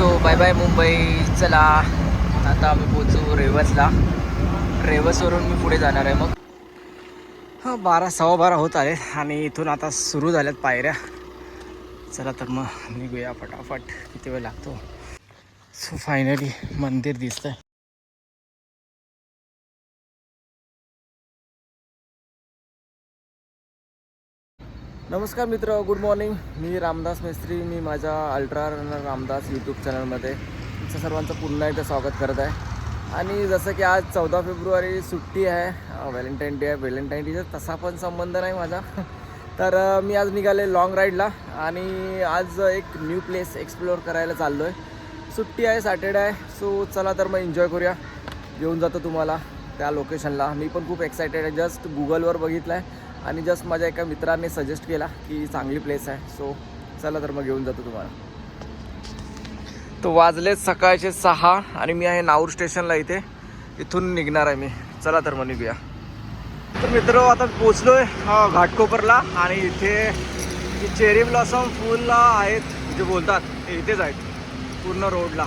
So bye bye Mumbai. चला आता आम्ही पोचू रेवसला. रेवसवरून मी पुढे जाणार आहे. मग 12 सव्वा 12 होत आले आणि इथून आता सुरू झाल्यात पायऱ्या. चला तर मग निघूया फटाफट. किती वेळ लागतो. सो फायनली मंदिर दिसतंय. नमस्कार मित्र, गुड मॉर्निंग. मी रामदास मेस्त्री. मी माझ्या अल्ट्रा रनर रामदास यूट्यूब चॅनलमध्ये तुमचं सर्वांचं पुन्हा एकदा स्वागत करत आहे. आणि जसं की आज 14 फेब्रुवारी सुट्टी आहे, व्हॅलेंटाईन डे आहे. व्हॅलेंटाईन डेचा तसा पण संबंध नाही माझा. तर मी आज निघाले लाँग राईडला आणि आज एक न्यू प्लेस एक्सप्लोअर करायला चाललो आहे. सुट्टी आहे, सॅटर्डे आहे. सो चला तर मग एन्जॉय करूया. घेऊन जातो तुम्हाला त्या लोकेशनला. मी पण खूप एक्सायटेड आहे. जस्ट गुगलवर बघितलं आहे आणि जस्ट माझ्या एका मित्राने सजेस्ट केला की चांगली प्लेस आहे. सो चला तर मग घेऊन जातो तुम्हाला. तो वाजलेत सकाळचे 6 आणि मी आहे नाऊर स्टेशनला. इथून निघणार आहे मी. चला तर मग निघूया. तर मित्र आता पोचलो आहे घाटकोपरला आणि इथे चेरी ब्लॉसम फुल आहेत जे बोलतात इथेच आहेत पूर्ण रोडला.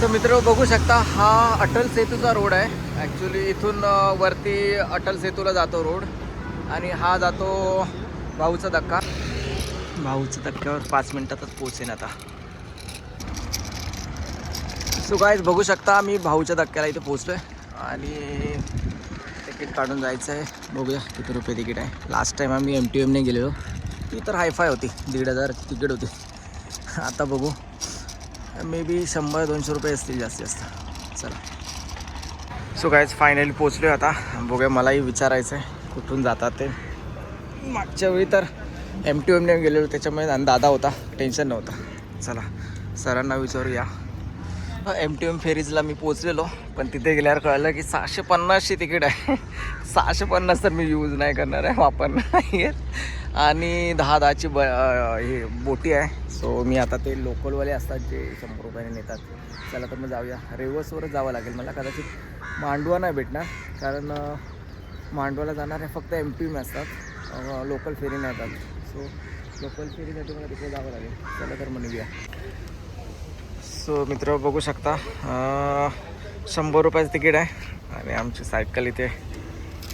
तर मित्र बघू शकता हा अटल सेतूचा रोड आहे. ॲक्च्युली इथून वरती अटल सेतूला जातो रोड आणि हा जातो भाऊचा धक्का. भाऊच्या धक्क्यावर 5 मिनटातच पोचेन आता. सो गाईज बघू शकता मी भाऊच्या धक्क्याला इथे पोचलो आहे आणि तिकीट काढून जायचं आहे. बघूया किती रुपये तिकीट आहे. लास्ट टाईम आम्ही MTMने गेलेलो. ती तर हायफाय होती, 1,500 तिकीट होती. आता बघू मे बी 100-200 रुपये असतील जास्तीत जास्त. चला. सो गाईज फायनली पोचलो आहे आता. बघूया मलाही विचारायचं आहे कुठून जातात ते. मागच्या वेळी तर MTMने गेलेलो त्याच्यामुळे दादा होता, टेन्शन नव्हतं. चला सरांना विचारूया. MTM फेरीजला मी पोचलेलो पण तिथे गेल्यावर कळलं की 650ची तिकीट आहे. 650 तर मी यूज नाही करणार आहे, वापरणार नाही आहेत. आणि 10-10ची हे बोटी आहे. सो मी आता ते लोकलवाले असतात जे 100 रुपयाने नेतात. चला तर मग जाऊया. रेवसवरच जावं लागेल मला. कदाचित मांडवा नाही भेटणार कारण मांडवाला जाणारे फक्त MTM असतात, लोकल फेरी नाही जात. सो लोकल फेरीसाठी मला तिकडे जावं लागेल. चला तर मग निघूया. सो मित्र बघू शकता 100 रुपयाचं तिकीट आहे आणि आमची सायकल इथे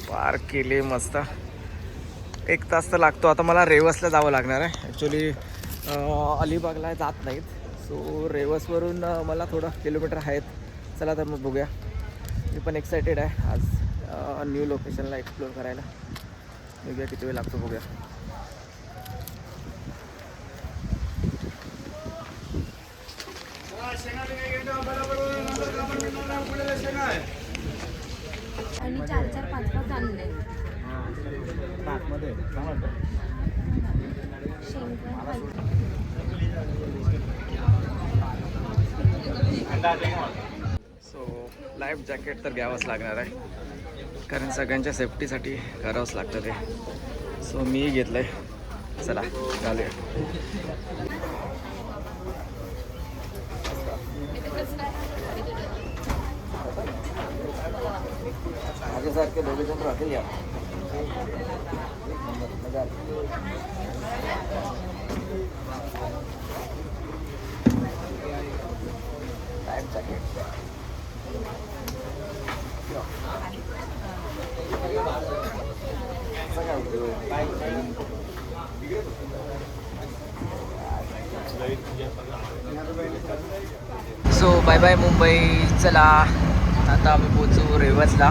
पार्क केली मस्त. 1 तास तर लागतो. आता मला रेवसला जावं लागणार आहे. ॲक्च्युली अलिबागला जात नाहीत. सो रेवसवरून मला थोडं किलोमीटर आहेत. चला तर मग बघूया. मी पण एक्सायटेड आहे आज न्यू लोकेशनला एक्सप्लोअर करायला. बघूया किती वेळ लागतो बघूया. आणि 4-4-5-5 आणले. सो लाईफ जॅकेट तर घ्यावंच लागणार आहे कारण सगळ्यांच्या सेफ्टीसाठी करावंच लागतं ते. सो मी घेतलं आहे. चला घालूया. माझ्यासारखे दोघे जण राहतील या. Life jacket so bye bye Mumbai. चला आता आम्ही पोचू रेवसला.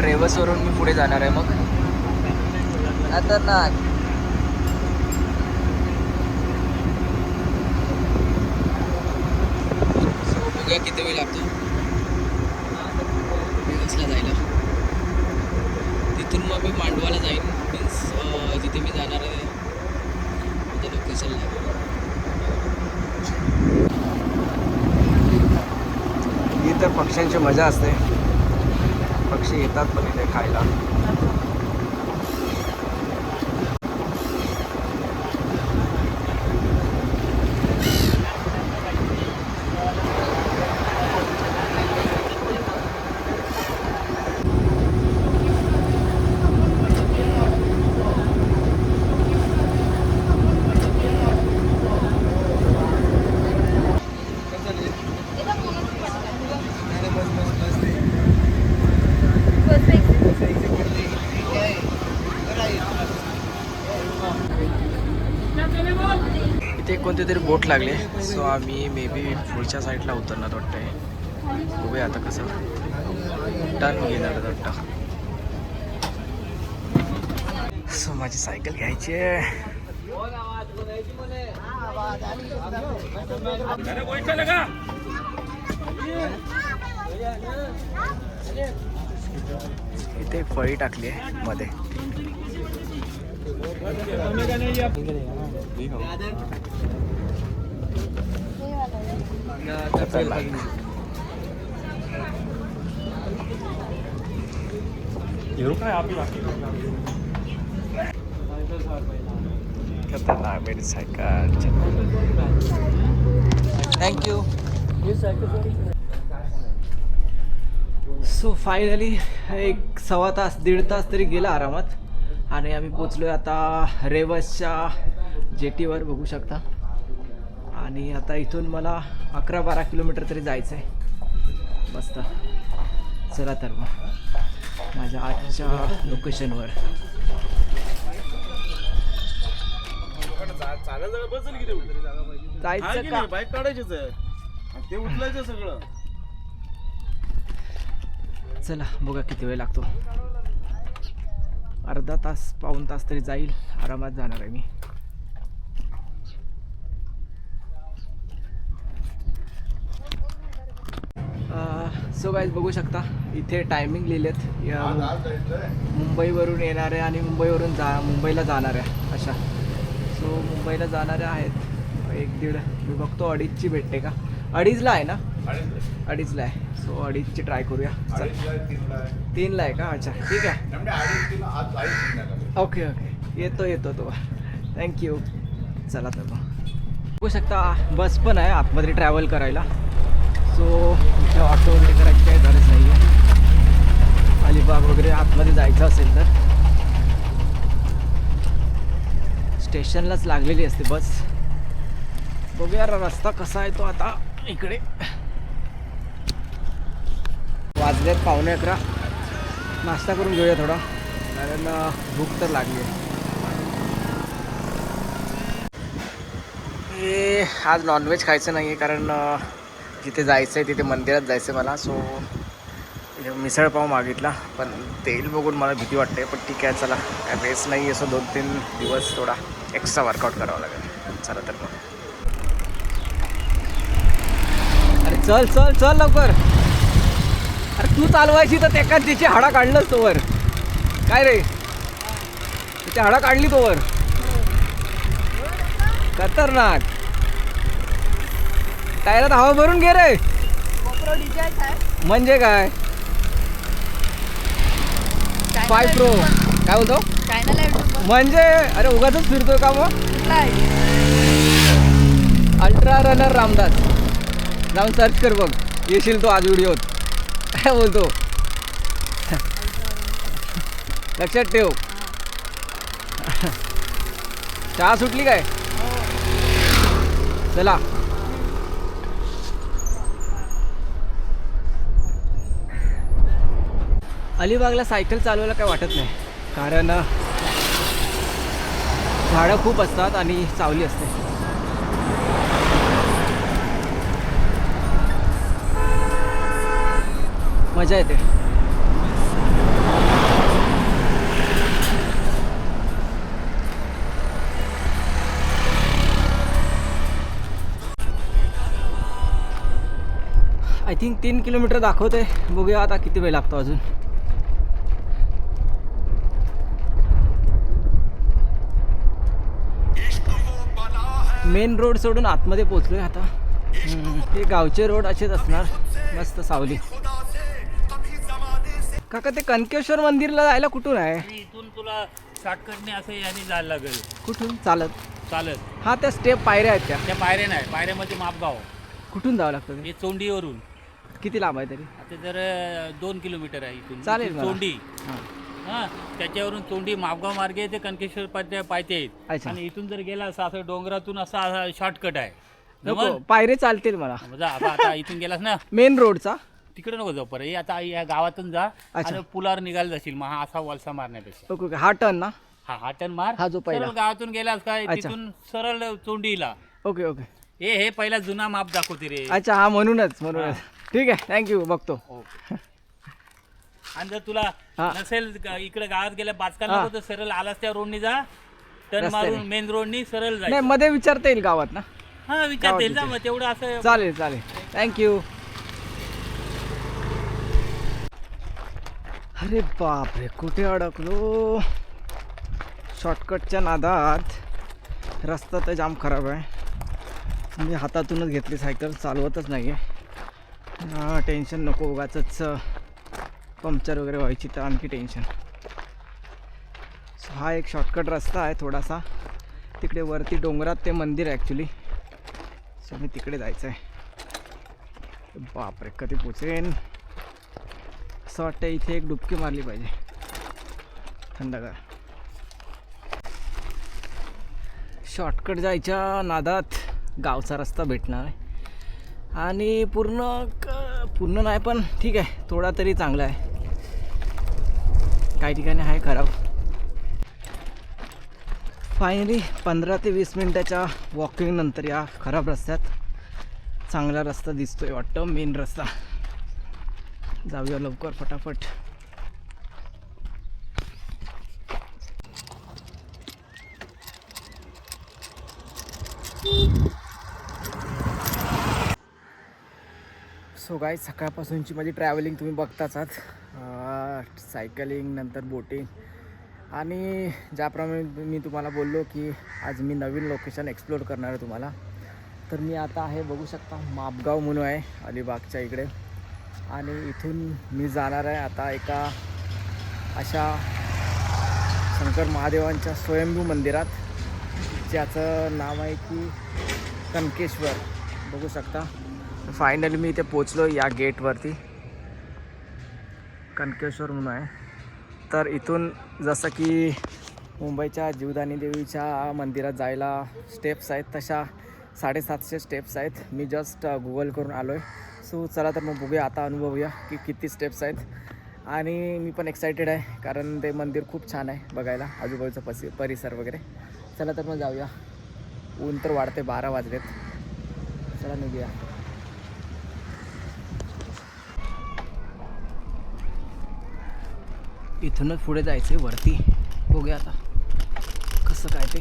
रेवसवरून मी पुढे जाणार आहे. मग आता ना सो बघूया किती वेळ लागतो रेवसला जायला. तिथून मग मी मांडवाला जाईन. मीन्स जिथे मी जाणार आहे त्या लोकेशनला. इथं पक्ष्यांची मजा असते. पक्षी येतात पण इथे खायला. कोणते तरी बोट लागले. सो आम्ही मे बी पुढच्या साईडला उतरणार वाटतंय. बघूया आता कसं टर्न घेणार वाटतं. सो माझी सायकल घ्यायची आहे. इथे एक फळी टाकली आहे मध्ये. खतरनाक मेरी सायकल. थँक्यू. सो फायनली एक सव्वा तास 1.5 तास तरी गेला आरामात आणि आम्ही पोचलोय आता रेवसच्या जेटीवर बघू शकता. आणि आता इथून मला 11-12 किलोमीटर तरी जायचं आहे. मस्त. चला तर मग माझ्या आजच्या लोकेशनवर. जायचं का? बाईक काढायचीच आहे ते उचलायचं सगळं. चला बघा किती वेळ लागतो. अर्धा तास पाऊण तास तरी जाईल. आरामात जाणार आहे मी. सो गाईज बघू शकता इथे टायमिंग लिहिलेत. मुंबईवरून येणाऱ्या आणि मुंबईला जाणाऱ्या अशा. सो मुंबईला जाणाऱ्या आहेत 1-1.5. मी बघतो 2:30ची भेटते का. 2:30ला आहे ना. 2:30ला आहे. सो 2:30ची ट्राय करूया. 3ला आहे का. अच्छा ठीक आहे. ओके ओके येतो तो. थँक्यू. चला तर मग बघू शकता बस पण आहे आतमध्ये ट्रॅव्हल करायला. सो इथे ऑटो वगैरे करायची काही गरज नाही आहे. अलिबाग वगैरे आतमध्ये जायचं असेल तर स्टेशनलाच लागलेली असते बस. बघूया रस्ता कसा आहे तो आता. इकडे वाजलेत 11:15. नाश्ता करून घेऊया थोडा कारण भूक तर लागली आहे. आज नॉनव्हेज खायचं नाही आहे कारण जिथे जायचं आहे तिथे मंदिरात जायचं आहे मला. सो मिसळपाव मागितला पण तेल बघून मला भीती वाटते. पण ठीक आहे चला रेस नाही असं 2-3 दिवस थोडा एक्स्ट्रा वर्कआउट करावं लागेल. चला तर मग. अरे चल चल चल लवकर. अरे तू चालवायची तर त्याच्यात तिची हाडा काढलंच तोवर. काय रे तिची हाडा काढली तोवर. खतरनाक. टायरात हवा भरून घे रे. म्हणजे काय 5 Pro काय बोलतो म्हणजे. अरे उगाचच फिरतोय का मग. अल्ट्रा रनर रामदास जाऊन सर्च कर बघ येशील तो आज व्हिडिओत. काय बोलतो लक्षात ठेव. चहा सुटली काय. चला अलिबागला सायकल चालवायला काय वाटत नाही कारण झाडं खूप असतात आणि सावली असते. मजा येते. आय थिंक 3 किलोमीटर दाखवते. बघूया आता किती वेळ लागतो अजून. मेन रोड सोडून आतमध्ये पोचलोय आता. हे गावचे रोड असेच असणार. मस्त सावली. काका ते कनकेश्वर मंदिरला जायला कुठून आहे. इथून तुला शॉर्टकटने असं याने जायला लागेल. कुठून चालत. हा त्या स्टेप पायऱ्या आहेत त्या पायऱ्या नाही. पायऱ्यामध्ये मापगाव. कुठून जावं लागतं ते. हे चोंडीवरून किती लांब आहे तरी. आता जर 2 किलोमीटर आहे इथून. चालेल मला. चोंडी. हां त्याच्यावरून चोंडी मापगाव मार्गे ते कनकेश्वर पायथे आहेत. अच्छा. आणि इथून जर गेला असं डोंगरातून असा शॉर्टकट आहे. नको पायरे चालतील मला. आता इथून गेलास ना मेन रोडचा. तिकडे नको जाऊ परत. आता या गावातून जा आणि पुलावर निघायला जाशील. मग हा असा वलसा मारण्यापेक्षा. ओके हा टर्न ना. हा टर्न मार. हा जो पहिला. सरळ गावातून गेलास काय अच्छा. तिथून सरळ चोंडीला ओके ओके. हे पहिला जुना माप दाखवते रे. अच्छा हा म्हणूनच ठीक आहे थँक्यू बघतो. आणि जर तुला हा. नसेल इकडे गावात गेल्या बाचका हा. नको तर सरळ आलास त्या रोडनी जा, टर्न रस्त्याने. मारून मेन रोडनी सरळ नाही जाय. मध्ये विचारता येईल गावात ना. हा विचार येईल जा मग तेवढं असं. चालेल चालेल थँक्यू. अरे बापरे कुठे अडकलो. शॉर्टकटच्या नादात रस्ता तर जाम खराब आहे. मी हातातूनच घेतली सायकल, चालवतच नाही आहे. टेन्शन नको उगाचच पंक्चर वगैरे व्हायची तर आणखी टेन्शन. हा एक शॉर्टकट रस्ता आहे थोडासा. तिकडे वरती डोंगरात ते मंदिर आहे ॲक्च्युली. सो मी तिकडे जायचं आहे. बापरे कधी पोचेन. असं वाटतं इथे एक डुबकी मारली पाहिजे थंडगार. शॉर्टकट जायच्या नादात गावचा रस्ता भेटणार आहे. आणि पूर्ण नाही पण ठीक आहे थोडा तरी चांगला आहे. काही ठिकाणी आहे खराब. फायनली 15 ते 20 मिनटाच्या वॉकिंग नंतर या खराब रस्त्यात चांगला रस्ता दिसतोय वाटतं, मेन रस्ता. जाऊया लवकर फटाफट. सो गाईज सकाळपासूनची माझी ट्रॅव्हलिंग तुम्ही बघताच आहात. सायकलिंग नंतर बोटिंग आणि ज्याप्रमाणे मी तुम्हाला बोललो की आज मी नवीन लोकेशन एक्सप्लोअर करणार आहे तुम्हाला. तर मी आता आहे बघू शकता मापगाव म्हणून आहे अलिबागच्या इकडे. आणि इथून मी जाणार आहे आता एका अशा शंकर महादेवांच्या स्वयंभू मंदिरात, ज्याचं नाव आहे की कनकेश्वर. बघू शकता फायनली मी इथे पोचलो या गेटवरती. कनकेश्वर म्हणून आहे. तर इथून जसं की मुंबईच्या जीवदानी देवीच्या मंदिरात जायला स्टेप्स आहेत तशा 750 स्टेप्स आहेत. मी जस्ट गुगल करून आलो आहे. सो चला तर मग बघूया आता, अनुभवूया की किती स्टेप्स आहेत. आणि मी पण एक्सायटेड आहे कारण ते मंदिर खूप छान आहे बघायला, आजूबाजूचा परिसर वगैरे. चला तर मग जाऊया. ऊन तर वाढते, 12 वाजलेत. चला निघूया. इथूनच पुढे जायचं आहे वरती. बघूया आता कसं काय ते.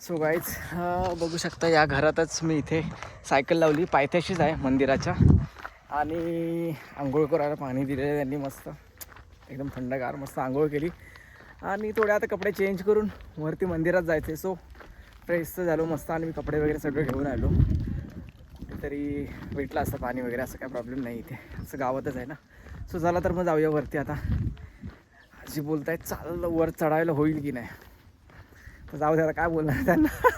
सो गाईज बघू शकता या घरातच मी इथे सायकल लावली. पायथ्याशीच आहे मंदिराच्या. आणि आंघोळ करायला पाणी दिलेलं त्यांनी मस्त, एकदम थंडगार मस्त आंघोळ केली. आणि थोडे आता कपडे चेंज करून वरती मंदिरात जायचे. सो फ्रेशचं झालो मस्त. आणि मी कपडे वगैरे सगळं घेऊन आलो. कुठेतरी भेटलं असतं पाणी वगैरे, असं काय प्रॉब्लेम नाही इथे, असं गावातच आहे ना. सो झाला तर मग जाऊया वरती आता. आजी बोलत आहेत चाललं वर चढायला होईल की नाही. तर जाऊ द्या आता काय बोलणार त्यांना.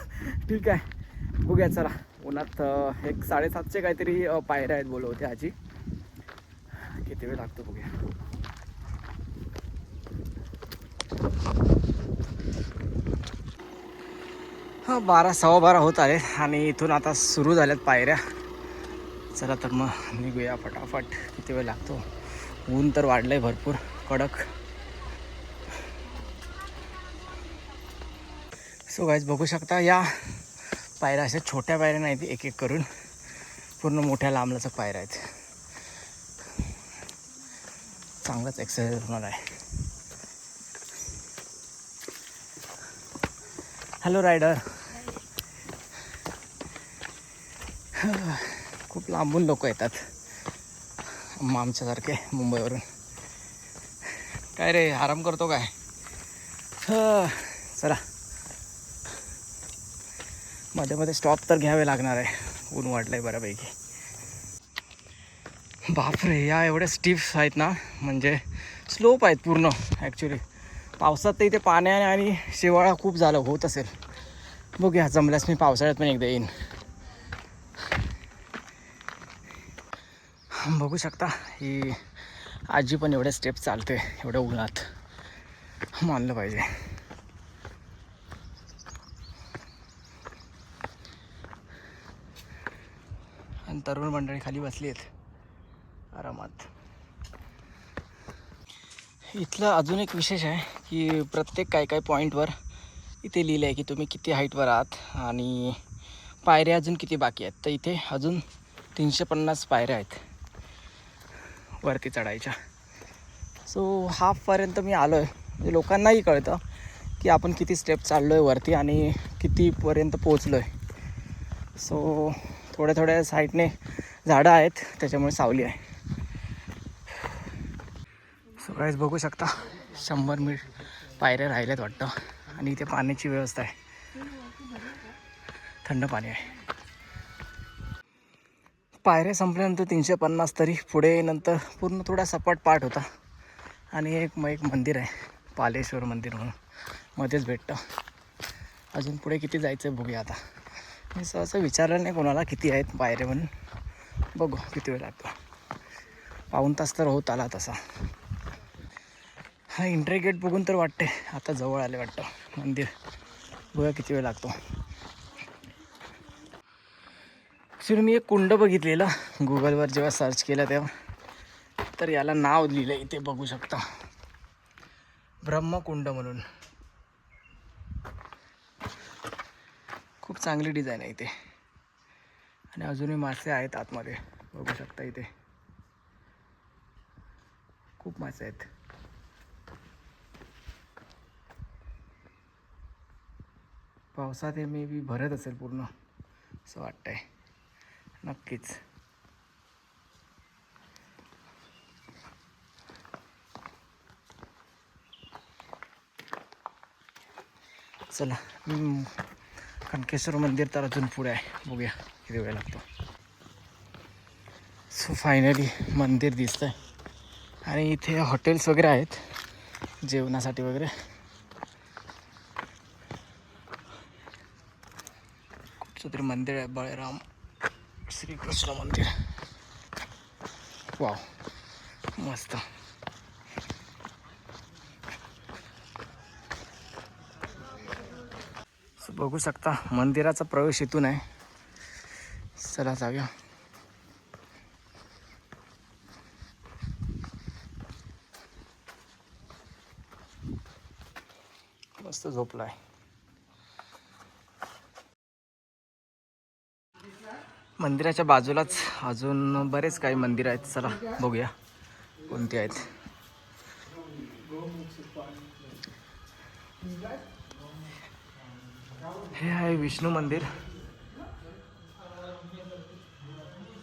ठीक आहे बघूया चला. उन्हात एक 750 काहीतरी पायऱ्या आहेत बोलवते आजी. किती वेळ लागतो बघूया. हां 12 सव्वा 12 होत आले आणि इथून आता सुरू झाल्यात पायऱ्या. चला तर मग निघूया फटाफट. किती वेळ लागतो. ऊन तर वाढलं आहे भरपूर कडक. सो गाईज बघू शकता या पायऱ्या अशा छोट्या पायऱ्या नाहीत, एक एक करून पूर्ण मोठ्या लांबलचक पायऱ्या आहेत. चांगलाच एक्सरसाइज होणार आहे. Hello rider. खूप लांबून लोक येतात आमच्यासारखे मुंबईवरून. काय रे आराम करतो काय. चला मध्ये मध्ये स्टॉप तर घ्यावे लागणार आहे, ऊन वाढलं आहे बऱ्यापैकी. बापरे या एवढ्या स्टीप्स आहेत ना, म्हणजे स्लोप आहेत पूर्ण. ॲक्च्युली पावसात तर इथे पाण्याने आणि शेवाळा खूप झालं होत असेल. बघूया जमल्यास मी पावसाळ्यात पण एकदा येईन. बघू शकता ही आजी पण एवढ्या स्टेप्स चालते एवढ्या उन्हात, मानलं पाहिजे. आणि तरुण मंडळी खाली बसली आहेत आरामात. इथलं अजून एक विशेष आहे की प्रत्येक काय काय पॉईंटवर इथे लिहिलं आहे की तुम्ही किती हाईटवर आहात आणि पायऱ्या अजून किती बाकी आहेत. तर इथे अजून 350 पायऱ्या आहेत वरती चढायच्या. सो हाफपर्यंत मी आलो आहे. म्हणजे लोकांनाही कळतं की आपण किती स्टेप चाललो आहे वरती आणि कितीपर्यंत पोचलो आहे. सो थोड्या थोड्या साईडने झाडं आहेत त्याच्यामुळे सावली आहे. सो गाईज बघू शकता 100 पायऱ्या राहिल्यात वाटतं आणि इथे पाण्याची व्यवस्था आहे. थंड पाणी आहे. पायऱ्या संपल्यानंतर 350 तरी पुढे नंतर पूर्ण थोडा सपाट पाठ होता आणि एक मंदिर आहे पालेश्वर मंदिर म्हणून मध्येच भेटतं. अजून पुढे किती जायचं आहे बघूया. आता मी सहसा विचारलं नाही कोणाला किती आहेत पायऱ्या म्हणून. बघू किती वेळ लागतो. पाऊण तास तर होत आला तसा. हा एंट्री गेट बघून तर वाटते आता जवळ आले वाटतं मंदिर. बघूया किती वेळ लागतो. ॲक्च्युली मी एक कुंड बघितलेलं गुगलवर जेव्हा सर्च केलं तेव्हा, तर याला नाव लिहिलं इथे बघू शकता, ब्रह्मकुंड म्हणून. खूप चांगली डिझाईन आहे इथे आणि अजूनही मासे आहेत आतमध्ये बघू शकता. इथे खूप मासे आहेत. पावसात हे मे बी भरत असेल पूर्ण असं वाटतंय. नक्कीच. चला कणकेश्वर मंदिर तर अजून पुढे आहे. बघूया किती वेळ लागतो. सो फायनली मंदिर दिसतंय आणि इथे हॉटेल्स वगैरे आहेत जेवणासाठी वगैरे. कुठचं तरी मंदिर आहे, बळराम श्रीकृष्ण मंदिर. वाव मस्त. बघू शकता मंदिराचा प्रवेश इथून आहे. चला जाऊया. मस्त झोपलाय. मंदिराच्या बाजूलाच अजून बरेच काही मंदिर आहेत. चला बघूया कोणती आहेत. हे आहे विष्णू मंदिर.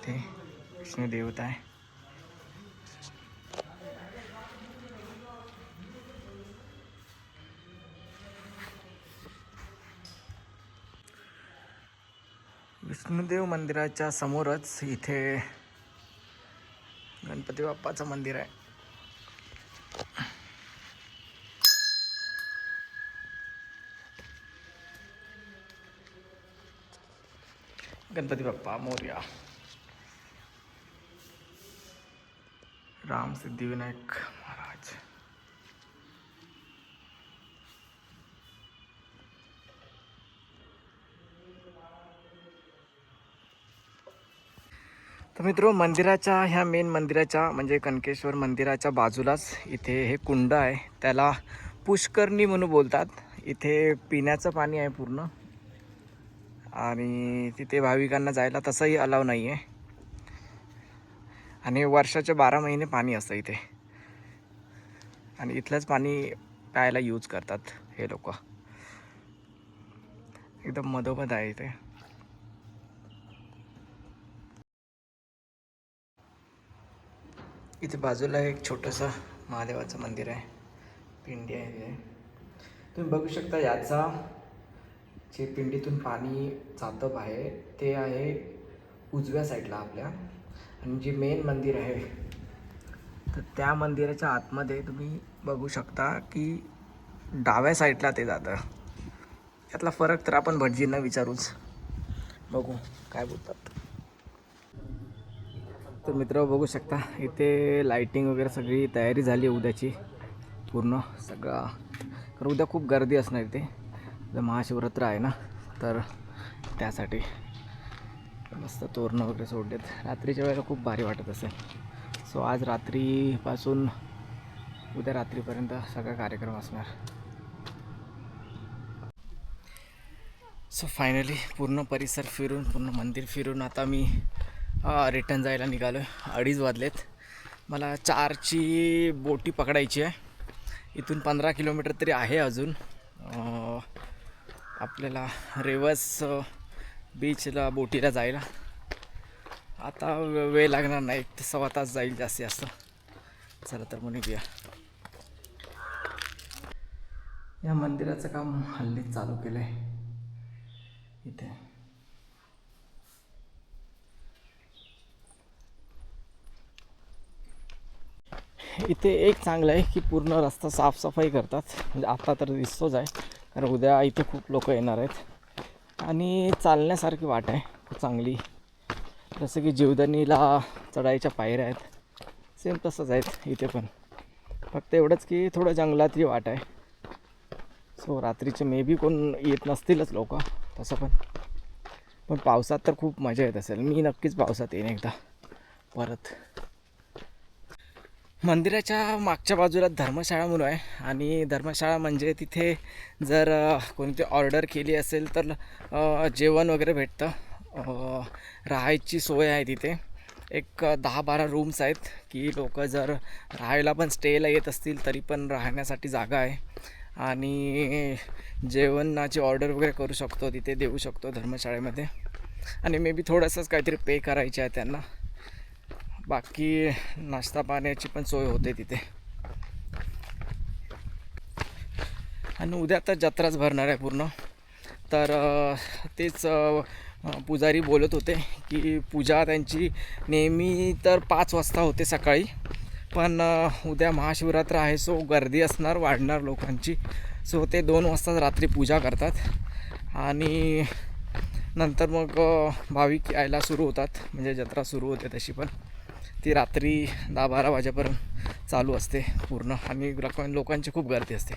ते विष्णू देवता आहे. विष्णुदेव मंदिराच्या समोरच इथे गणपती बाप्पाचं मंदिर आहे. गणपती बाप्पा मोरया. राम सिद्धिविनायक महाराज. तर मित्रो मंदिराच्या ह्या मेन मंदिराच्या म्हणजे कणकेश्वर मंदिराच्या बाजूलाच इथे हे कुंड आहे. त्याला पुष्करणी म्हणून बोलतात. इथे पिण्याचं पाणी आहे पूर्ण आणि तिथे भाविकांना जायला तसंही अलाव नाही आहे आणि वर्षाचे 12 महिने पाणी असतं इथे आणि इथलंच पाणी प्यायला यूज करतात हे लोक. एकदम मधोमध आहे इथे. इथे बाजूला एक छोटंसं महादेवाचं मंदिर आहे. पिंडी आहे. तुम्ही बघू शकता याचा जे पिंडीतून पाणी जातं बाहेर ते आहे उजव्या साईडला आपल्या. आणि जे मेन मंदिर आहे तर त्या मंदिराच्या आतमध्ये तुम्ही बघू शकता की डाव्या साईडला ते जातं. यातला फरक तर आपण भटजींना विचारूच. बघू काय बोलतात. तर मित्र बघू शकता इथे लाईटिंग वगैरे सगळी तयारी झाली उद्याची पूर्ण सगळं. कारण उद्या खूप गर्दी असणार इथे. उद्या महाशिवरात्र आहे ना तर त्यासाठी मस्त तोरणं वगैरे सोडलेत. रात्रीच्या वेळेला खूप भारी वाटत असेल. सो आज रात्रीपासून उद्या रात्रीपर्यंत सगळा कार्यक्रम असणार. सो फायनली पूर्ण परिसर फिरून पूर्ण मंदिर फिरून आता मी रिटर्न जायला निघालो आहे. 2:30 वाजलेत. मला 4ची बोटी पकडायची आहे. इथून 15 किलोमीटर तरी आहे अजून आपल्याला रेवस बीचला बोटीला जायला. आता वेळ लागणार नाही, 1 ते सव्वा तास जाईल जास्तीत जास्त. चला तर मग निघूया. या मंदिराचं काम हल्लीच चालू केलं आहे इथे. इथे एक चांगलं आहे की पूर्ण रस्ता साफसफाई करतात. म्हणजे आता तर दिसतोच आहे, कारण उद्या इथे खूप लोक येणार आहेत. आणि चालण्यासारखी वाट आहे खूप चांगली. जसं की जीवदानीला चढायच्या पायऱ्या आहेत, सेम तसंच आहेत इथे पण. फक्त एवढंच की थोडं जंगलातली वाट आहे. सो रात्रीचे मे बी कोण येत नसतीलच लोक तसं पण पावसात तर खूप मजा येत असेल. मी नक्कीच पावसात येईन एकदा परत. मंदिराच्या मागच्या बाजूला धर्मशाळा म्हणून आहे. आणि धर्मशाळा म्हणजे तिथे जर कोणती ऑर्डर केली असेल तर जेवण वगैरे भेटतं. राहायची सोय आहे तिथे. एक 10-12 रूम्स आहेत की लोक जर राहायला पण स्टेला येत असतील तरी पण राहण्यासाठी जागा आहे. आणि जेवणाची ऑर्डर वगैरे करू शकतो, तिथे देऊ शकतो धर्मशाळेमध्ये. आणि मे बी थोडंसंच काहीतरी पे करायचे आहे त्यांना. बाकी नाश्ता पाण्याची पण सोय होते तिथे. आणि उद्या तर जत्राच भरणार आहे पूर्ण. तर तेच पुजारी बोलत होते की पूजा त्यांची नेहमी तर 5 वाजता होते सकाळी, पण उद्या महाशिवरात्र आहे सो गर्दी असणार, वाढणार लोकांची. सो ते 2 वाजताच रात्री पूजा करतात. आणि नंतर मग भाविक यायला सुरू होतात. म्हणजे जत्रा सुरू होते तशी पण ती रात्री 10-12 वाजेपर्यंत चालू असते पूर्ण. आणि लोकांची खूप गर्दी असते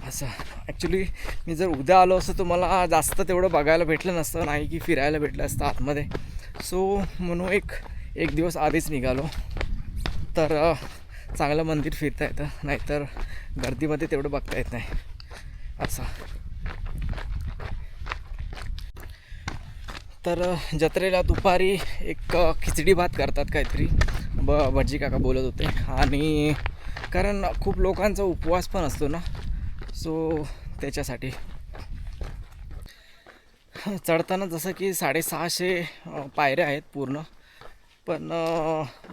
असं. ॲक्च्युली मी जर उद्या आलो असतो तर मला जास्त तेवढं बघायला भेटलं नसतं, नाही की फिरायला भेटलं असतं आतमध्ये. सो म्हणून एक दिवस आधीच निघालो तर चांगलं मंदिर फिरता येतं, नाहीतर गर्दीमध्ये तेवढं बघता येत नाही असं. तर जत्रेला दुपारी एक खिचडी भात करतात काहीतरी, भटजी काका बोलत होते. आणि कारण खूप लोकांचा उपवास पण असतो ना, सो त्याच्यासाठी. चढताना जसं की 650 पायऱ्या आहेत पूर्ण, पण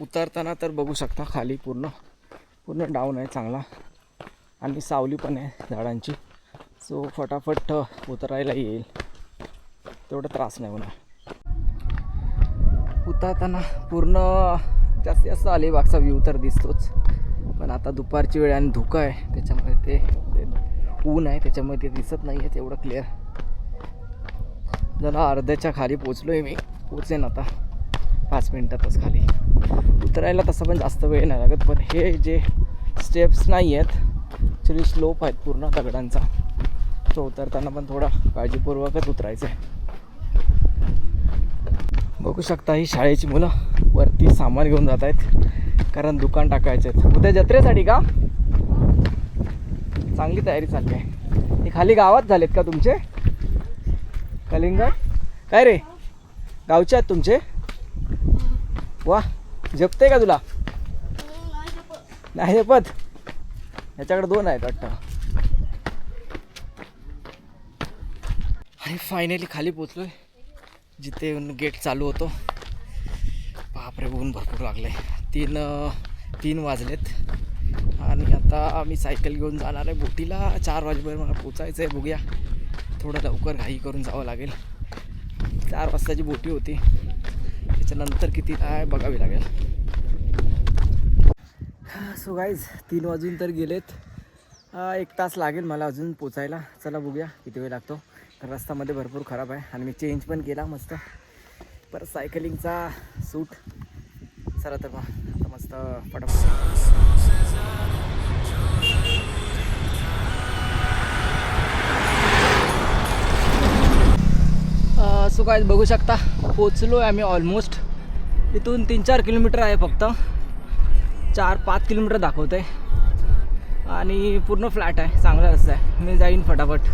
उतरताना तर बघू शकता खाली पूर्ण डाऊन आहे चांगला. आणि सावली पण आहे झाडांची, सो फटाफट उतरायला येईल, तेवढा त्रास नाही होणार. उतरताना पूर्ण जास्तीत जास्त अलिबागचा व्ह्यू तर दिसतोच, पण आता दुपारची वेळ आणि धुकं आहे त्याच्यामुळे ते ऊन आहे त्याच्यामुळे ते दिसत नाही आहे तेवढं क्लिअर. जरा अर्ध्याच्या खाली पोचलो आहे मी, पोचेन आता 5 मिनटातच खाली. उतरायला तसं पण जास्त वेळ नाही लागत, पण हे जे स्टेप्स नाही आहेत ॲक्च्युली स्लोप आहेत पूर्ण दगडांचा, तो उतरताना पण थोडा काळजीपूर्वकच उतरायचं आहे. बघू शकता ही शाळेची मुलं वरती सामान घेऊन जात आहेत, कारण दुकान टाकायचं आहे उद्या जत्रेसाठी. का चांगली तयारी चालली आहे. हे खाली गावात झालेत का तुमचे कलिंगड? काय रे गावचे आहेत तुमचे? वा, जपते का तुला? नाही जपत. ह्याच्याकडे 2 आहेत वाटतं. आणि फायनली खाली पोचलो आहे जिथे गेट चालू होतो. बापरे ऊन भरपूर लागले. 3 वाजलेत आणि आता मी सायकल घेऊन जाणार आहे बोटीला. 4 वाजेपर्यंत मला पोचायचं आहे. बघूया, थोडं लवकर घाई करून जावं लागेल. 4 वाजताची बोटी होती, त्याच्यानंतर किती आहे बघावी लागेल. सो गाईज 3 वाजून तर गेलेत. 1 तास लागेल मला अजून पोचायला. चला बघूया किती वेळ लागतो. रस्त्यामध्ये भरपूर खराब आहे आणि मी चेंज पण केला मस्त परत सायकलिंगचा सूट. चला तर मग आता मस्त फटाफट. सो काय बघू शकता पोचलो आहे आम्ही ऑलमोस्ट. इथून 3-4 किलोमीटर आहे फक्त, 4-5 किलोमीटर दाखवत आहे आणि पूर्ण फ्लॅट आहे, चांगला रस्ता आहे. मी जाईन फटाफट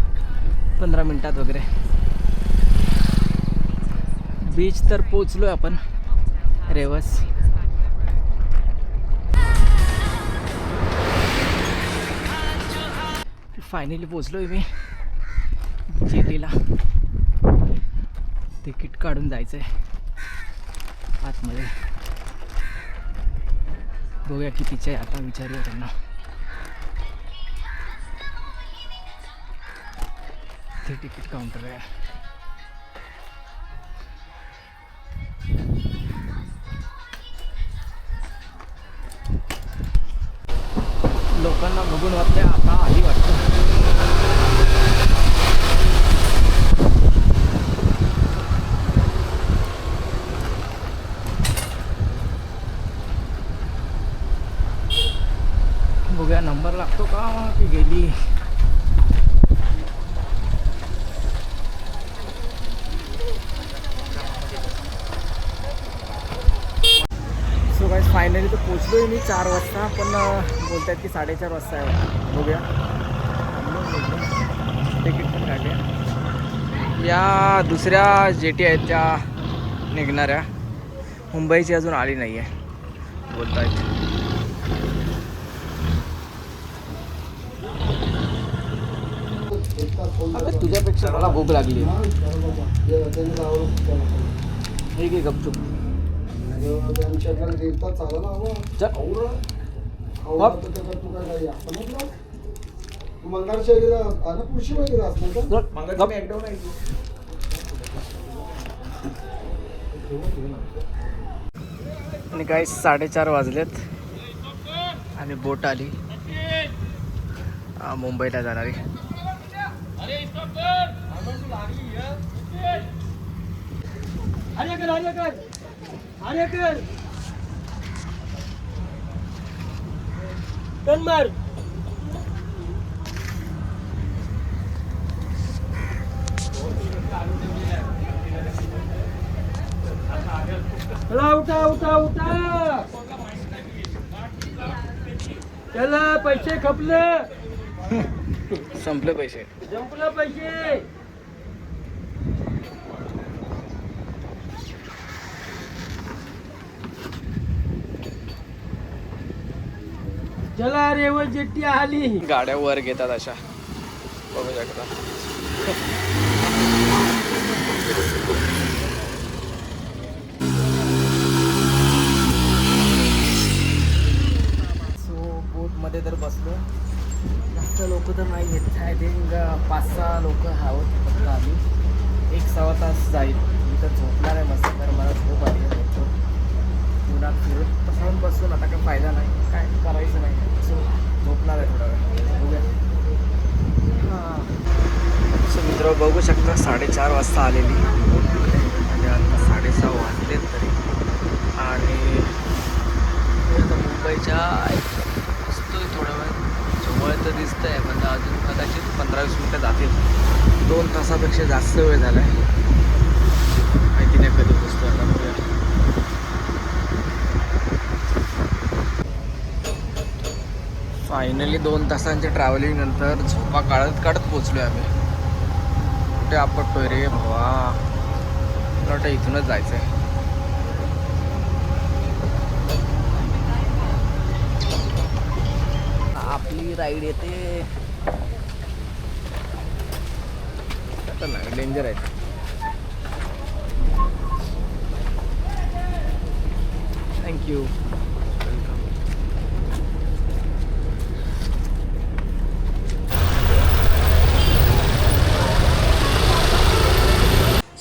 15 मिनटात वगैरे. बीच तर पोचलोय आपण रेवस. फायनली पोचलोय मी जेटीला. तिकीट काढून जायचंय आतमध्ये. बघूया कितीचं आहे आता, विचारूया त्यांना. ते तिकीट काउंटर आहे. लोकांना बघून वाटतंय आता आली वाटतं. बघूया नंबर लागतो का की गेली. सो गाइस फायनली तर पोचलोय मी 4 वाजता, पण बोलतात की 4:30 वाजता आहे. बघूया. तिकीट पण काढूया. या दुसऱ्या जेटी आहेत त्या निघणाऱ्या, मुंबईची अजून आली नाही आहे बोलतायत. अगं तुझ्यापेक्षा मला भूक लागली. हे घे गपचूप. आणि काही 4:30 वाजलेत आणि बोट आली मुंबईला जाणारी. उठा उठा उठा, त्याला पैसे खपले. संपले पैसे. संपले पैसे. चला रेवस जेट्टी आली. गाड्या वर घेतात अशा, बघू शकता. सो बोटमध्ये तर बसलो. जास्त लोक तर नाही आहेत. आय थिंक 5-6 लोक आहोत फक्त आम्ही. 1-1.25 तास जाईल. मी तर झोपणार आहे मस्त, तर मला झोप आली आहे. पुण्यात फिरत तसं बसून आता काही फायदा नाही, काय करायचं नाही. सो झोपणार आहे थोडा वेळ. बघूया. सो मित्र बघू शकता 4:30 वाजता आलेली आणि आता 6:30 वाजलेत तरी. आणि आता मुंबईच्या दिसतोय थोडा वेळ, जवळ तर दिसतं आहे, पण अजून कदाचित 15-20 मिनटं जातील. 2 तासापेक्षा जास्त वेळ झाला आहे. माहिती नाही कधी पोचतो आता. बघूया. फायनली 2 तासांच्या ट्रॅव्हलिंग नंतर झोपा काढत पोचलो आहे आम्ही. कुठे आपटतोय रे भावा. मला वाटतं इथूनच जायचं आहे. आपली राईड येते. आता नाही डेंजर आहे. थँक्यू.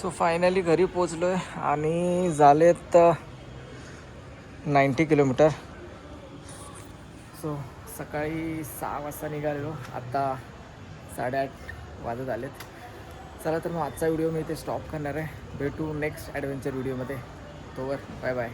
सो फायनली घरी पोचलो आहे आणि झालेत 90 किलोमीटर. सो सकाळी 6 वाजता निघालेलो, आता 8:30 वाजत आलेत. चला तर मग आजचा व्हिडिओ मी इथे स्टॉप करणार आहे. भेटू नेक्स्ट ॲडव्हेंचर व्हिडिओमध्ये. तोवर बाय बाय.